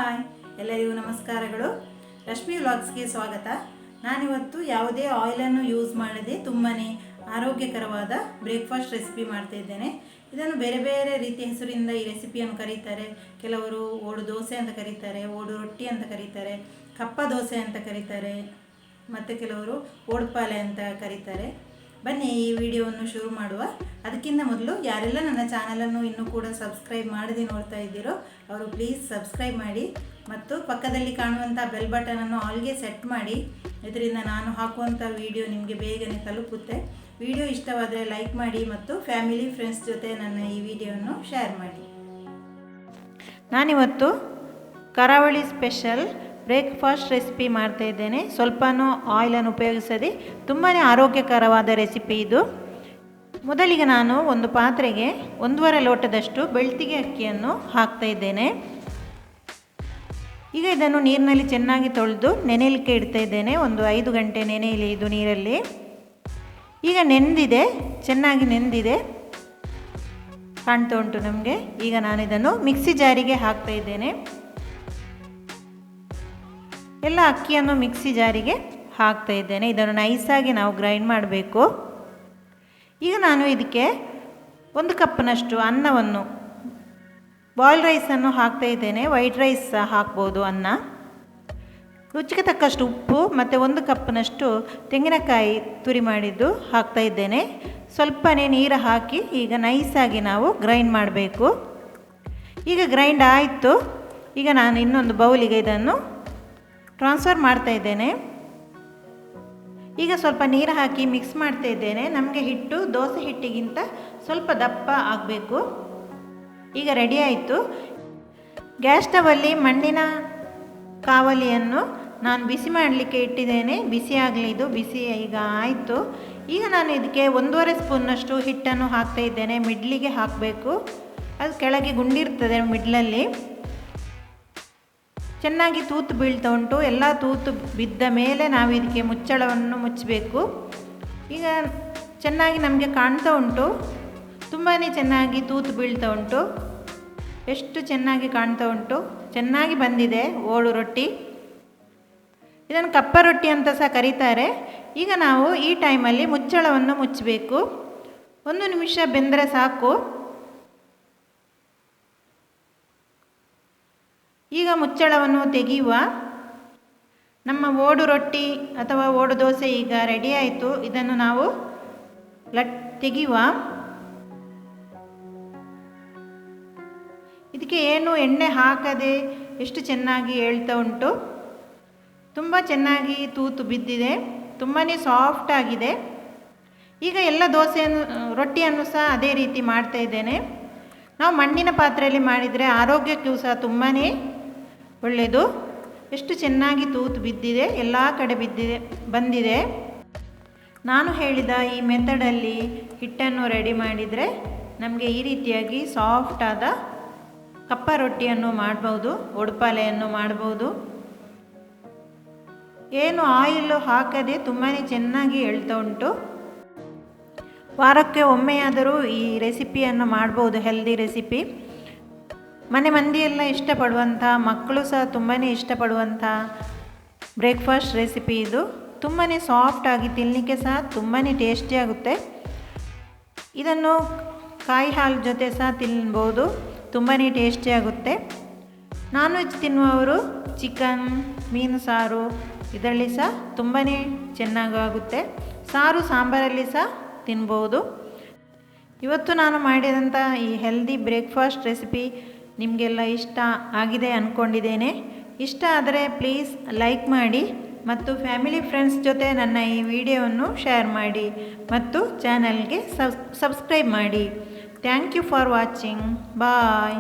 Hi ಎಲ್ಲರಿಗೂ ನಮಸ್ಕಾರಗಳು. ರಶ್ಮಿ ವ್ಲಾಗ್ಸ್ಗೆ ಸ್ವಾಗತ. ನಾನಿವತ್ತು ಯಾವುದೇ ಆಯಿಲನ್ನು ಯೂಸ್ ಮಾಡದೆ ತುಂಬಾ ಆರೋಗ್ಯಕರವಾದ ಬ್ರೇಕ್ಫಾಸ್ಟ್ ರೆಸಿಪಿ ಮಾಡ್ತಾ ಇದ್ದೇನೆ. ಇದನ್ನು ಬೇರೆ ಬೇರೆ ರೀತಿಯ ಹೆಸರಿಂದ ಈ ರೆಸಿಪಿಯನ್ನು ಕರೀತಾರೆ. ಕೆಲವರು ಓಡು ದೋಸೆ ಅಂತ ಕರೀತಾರೆ, ಓಡು ರೊಟ್ಟಿ ಅಂತ ಕರೀತಾರೆ, ಕಪ್ಪ ದೋಸೆ ಅಂತ ಕರೀತಾರೆ, ಮತ್ತು ಕೆಲವರು odupale ಅಂತ ಕರೀತಾರೆ. ಬನ್ನಿ ಈ ವಿಡಿಯೋವನ್ನು ಶುರು ಮಾಡುವ. ಅದಕ್ಕಿಂತ ಮೊದಲು ಯಾರೆಲ್ಲ ನನ್ನ ಚಾನಲನ್ನು ಇನ್ನೂ ಕೂಡ ಸಬ್ಸ್ಕ್ರೈಬ್ ಮಾಡದೆ ನೋಡ್ತಾ ಇದ್ದೀರೋ ಅವರು ಪ್ಲೀಸ್ ಸಬ್ಸ್ಕ್ರೈಬ್ ಮಾಡಿ ಮತ್ತು ಪಕ್ಕದಲ್ಲಿ ಕಾಣುವಂಥ ಬೆಲ್ ಬಟನನ್ನು ಆಲ್ಗೆ ಸೆಟ್ ಮಾಡಿ. ಇದರಿಂದ ನಾನು ಹಾಕುವಂಥ ವಿಡಿಯೋ ನಿಮಗೆ ಬೇಗನೆ ತಲುಪುತ್ತೆ. ವಿಡಿಯೋ ಇಷ್ಟವಾದರೆ ಲೈಕ್ ಮಾಡಿ ಮತ್ತು ಫ್ಯಾಮಿಲಿ ಫ್ರೆಂಡ್ಸ್ ಜೊತೆ ನನ್ನ ಈ ವಿಡಿಯೋವನ್ನು ಶೇರ್ ಮಾಡಿ. ನಾನಿವತ್ತು ಕರಾವಳಿ ಸ್ಪೆಷಲ್ ಬ್ರೇಕ್ಫಾಸ್ಟ್ ರೆಸಿಪಿ ಮಾಡ್ತಾ ಇದ್ದೇನೆ. ಸ್ವಲ್ಪನೂ ಆಯಿಲನ್ನು ಉಪಯೋಗಿಸದೆ ತುಂಬಾ ಆರೋಗ್ಯಕರವಾದ ರೆಸಿಪಿ ಇದು. ಮೊದಲಿಗೆ ನಾನು ಒಂದು ಪಾತ್ರೆಗೆ 1.5 ಲೋಟದಷ್ಟು ಬೆಳ್ತಿಗೆ ಅಕ್ಕಿಯನ್ನು ಹಾಕ್ತಾ ಇದ್ದೇನೆ. ಈಗ ಇದನ್ನು ನೀರಿನಲ್ಲಿ ಚೆನ್ನಾಗಿ ತೊಳೆದು ನೆನೆಯಲಿಕ್ಕೆ ಇಡ್ತಾ ಇದ್ದೇನೆ. ಒಂದು 5 ಗಂಟೆ ನೆನೆಯಲಿ ಇದು ನೀರಲ್ಲಿ. ಈಗ ನೆಂದಿದೆ, ಚೆನ್ನಾಗಿ ನೆಂದಿದೆ, ಕಾಣ್ತಾ ಉಂಟು ನಮಗೆ. ಈಗ ನಾನು ಇದನ್ನು ಮಿಕ್ಸಿ ಜಾರಿಗೆ ಹಾಕ್ತಾ ಇದ್ದೇನೆ. ಎಲ್ಲ ಅಕ್ಕಿಯನ್ನು ಮಿಕ್ಸಿ ಜಾರಿಗೆ ಹಾಕ್ತಾ ಇದ್ದೇನೆ. ಇದನ್ನು ನೈಸಾಗಿ ನಾವು ಗ್ರೈಂಡ್ ಮಾಡಬೇಕು. ಈಗ ನಾನು ಇದಕ್ಕೆ 1 ಕಪ್ನಷ್ಟು ಅನ್ನವನ್ನು, ಬಾಯ್ಲ್ ರೈಸನ್ನು ಹಾಕ್ತಾ ಇದ್ದೇನೆ. ವೈಟ್ ರೈಸ್ ಸಹ ಹಾಕ್ಬೋದು ಅನ್ನ. ರುಚಿಗೆ ತಕ್ಕಷ್ಟು ಉಪ್ಪು ಮತ್ತು 1 ಕಪ್ನಷ್ಟು ತೆಂಗಿನಕಾಯಿ ತುರಿ ಮಾಡಿದ್ದು ಹಾಕ್ತಾ ಇದ್ದೇನೆ. ಸ್ವಲ್ಪನೇ ನೀರು ಹಾಕಿ ಈಗ ನೈಸಾಗಿ ನಾವು ಗ್ರೈಂಡ್ ಮಾಡಬೇಕು. ಈಗ ಗ್ರೈಂಡ್ ಆಯಿತು. ಈಗ ನಾನು ಇನ್ನೊಂದು ಬೌಲಿಗೆ ಇದನ್ನು ಟ್ರಾನ್ಸ್ಫರ್ ಮಾಡ್ತಾ ಇದ್ದೇನೆ. ಈಗ ಸ್ವಲ್ಪ ನೀರು ಹಾಕಿ ಮಿಕ್ಸ್ ಮಾಡ್ತಾ ಇದ್ದೇನೆ. ನಮಗೆ ಹಿಟ್ಟು ದೋಸೆ ಹಿಟ್ಟಿಗಿಂತ ಸ್ವಲ್ಪ ದಪ್ಪ ಆಗಬೇಕು. ಈಗ ರೆಡಿ ಆಯಿತು. ಗ್ಯಾಸ್ ಸ್ಟವಲ್ಲಿ ಮಣ್ಣಿನ ಕಾವಲಿಯನ್ನು ನಾನು ಬಿಸಿ ಮಾಡಲಿಕ್ಕೆ ಇಟ್ಟಿದ್ದೇನೆ. ಬಿಸಿ ಆಗಲಿ, ಇದು ಬಿಸಿ ಈಗ ಆಯಿತು. ಈಗ ನಾನು ಇದಕ್ಕೆ 1.5 ಸ್ಪೂನ್ನಷ್ಟು ಹಿಟ್ಟನ್ನು ಹಾಕ್ತಾ ಇದ್ದೇನೆ. ಮಿಡ್ಲಿಗೆ ಹಾಕಬೇಕು, ಅದು ಕೆಳಗೆ ಗುಂಡಿರ್ತದೆ ಮಿಡ್ಲಲ್ಲಿ. ಚೆನ್ನಾಗಿ ತೂತು ಬೀಳ್ತಾ ಉಂಟು. ಎಲ್ಲ ತೂತು ಬಿದ್ದ ಮೇಲೆ ನಾವು ಇದಕ್ಕೆ ಮುಚ್ಚಳವನ್ನು ಮುಚ್ಚಬೇಕು. ಈಗ ಚೆನ್ನಾಗಿ ನಮಗೆ ಕಾಣ್ತಾ ಉಂಟು, ತುಂಬಾ ಚೆನ್ನಾಗಿ ತೂತು ಬೀಳ್ತಾ ಉಂಟು. ಎಷ್ಟು ಚೆನ್ನಾಗಿ ಕಾಣ್ತಾ ಉಂಟು, ಚೆನ್ನಾಗಿ ಬಂದಿದೆ ಓಡು ರೊಟ್ಟಿ. ಇದನ್ನು ಕಪ್ಪ ರೊಟ್ಟಿ ಅಂತ ಸಹ ಕರೀತಾರೆ. ಈಗ ನಾವು ಈ ಟೈಮಲ್ಲಿ ಮುಚ್ಚಳವನ್ನು ಮುಚ್ಚಬೇಕು. 1 ನಿಮಿಷ ಬೆಂದರೆ ಸಾಕು. ಈಗ ಮುಚ್ಚಳವನ್ನು ತೆಗೆಯುವ. ನಮ್ಮ ಓಡು ರೊಟ್ಟಿ ಅಥವಾ ಓಡು ದೋಸೆ ಈಗ ರೆಡಿ ಆಯಿತು. ಇದನ್ನು ನಾವು ತೆಗೆಯುವ. ಇದಕ್ಕೆ ಏನು ಎಣ್ಣೆ ಹಾಕದೆ ಎಷ್ಟು ಚೆನ್ನಾಗಿ ಏಳ್ತಾ ಉಂಟು. ತುಂಬ ಚೆನ್ನಾಗಿ ತೂತು ಬಿದ್ದಿದೆ, ತುಂಬಾ ಸಾಫ್ಟ್ ಆಗಿದೆ. ಈಗ ಎಲ್ಲ ದೋಸೆಯನ್ನು ರೊಟ್ಟಿಯನ್ನು ಸಹ ಅದೇ ರೀತಿ ಮಾಡ್ತಾ ಇದ್ದೇನೆ. ನಾವು ಮಣ್ಣಿನ ಪಾತ್ರೆಯಲ್ಲಿ ಮಾಡಿದರೆ ಆರೋಗ್ಯಕ್ಕೂ ಸಹ ತುಂಬಾ ಒಳ್ಳೆಯದು. ಎಷ್ಟು ಚೆನ್ನಾಗಿ ತೂತು ಬಿದ್ದಿದೆ, ಎಲ್ಲ ಕಡೆ ಬಂದಿದೆ. ನಾನು ಹೇಳಿದ ಈ ಮೆಥಡಲ್ಲಿ ಹಿಟ್ಟನ್ನು ರೆಡಿ ಮಾಡಿದರೆ ನಮಗೆ ಈ ರೀತಿಯಾಗಿ ಸಾಫ್ಟಾದ ಕಪ್ಪ ರೊಟ್ಟಿಯನ್ನು ಮಾಡ್ಬೋದು, odupaleಯನ್ನು ಮಾಡ್ಬೋದು. ಏನು ಆಯಿಲ್ ಹಾಕದೆ ತುಂಬಾ ಚೆನ್ನಾಗಿ ಎಳ್ತಾ ಉಂಟು. ವಾರಕ್ಕೆ ಒಮ್ಮೆಯಾದರೂ ಈ ರೆಸಿಪಿಯನ್ನು ಮಾಡ್ಬೋದು. ಹೆಲ್ದಿ ರೆಸಿಪಿ, ಮನೆ ಮಂದಿಯೆಲ್ಲ ಇಷ್ಟಪಡುವಂಥ, ಮಕ್ಕಳು ಸಹ ತುಂಬಾ ಇಷ್ಟಪಡುವಂಥ ಬ್ರೇಕ್ಫಾಸ್ಟ್ ರೆಸಿಪಿ ಇದು. ತುಂಬಾ ಸಾಫ್ಟಾಗಿ ತಿನ್ನಲಿಕ್ಕೆ ಸಹ ತುಂಬಾ ಟೇಸ್ಟಿಯಾಗುತ್ತೆ. ಇದನ್ನು ಕಾಯಿ ಹಾಲು ಜೊತೆ ಸಹ ತಿನ್ಬೋದು, ತುಂಬಾ ಟೇಸ್ಟಿಯಾಗುತ್ತೆ. ನಾನ್ ವೆಜ್ ತಿನ್ನುವವರು ಚಿಕನ್, ಮೀನು ಸಾರು ಇದರಲ್ಲಿ ಸಹ ತುಂಬಾ ಚೆನ್ನಾಗಾಗುತ್ತೆ. ಸಾರು ಸಾಂಬಾರಲ್ಲಿ ಸಹ ತಿನ್ಬೋದು. ಇವತ್ತು ನಾನು ಮಾಡಿದಂಥ ಈ ಹೆಲ್ದಿ ಬ್ರೇಕ್ಫಾಸ್ಟ್ ರೆಸಿಪಿ ನಿಮಗೆಲ್ಲ ಇಷ್ಟ ಆಗಿದೆ ಅಂದ್ಕೊಂಡಿದ್ದೇನೆ. ಇಷ್ಟ ಆದರೆ ಪ್ಲೀಸ್ ಲೈಕ್ ಮಾಡಿ ಮತ್ತು ಫ್ಯಾಮಿಲಿ ಫ್ರೆಂಡ್ಸ್ ಜೊತೆ ನನ್ನ ಈ ವಿಡಿಯೋವನ್ನು ಶೇರ್ ಮಾಡಿ ಮತ್ತು ಚಾನಲ್ಗೆ ಸಬ್ಸ್ಕ್ರೈಬ್ ಮಾಡಿ. Thank you for watching. Bye.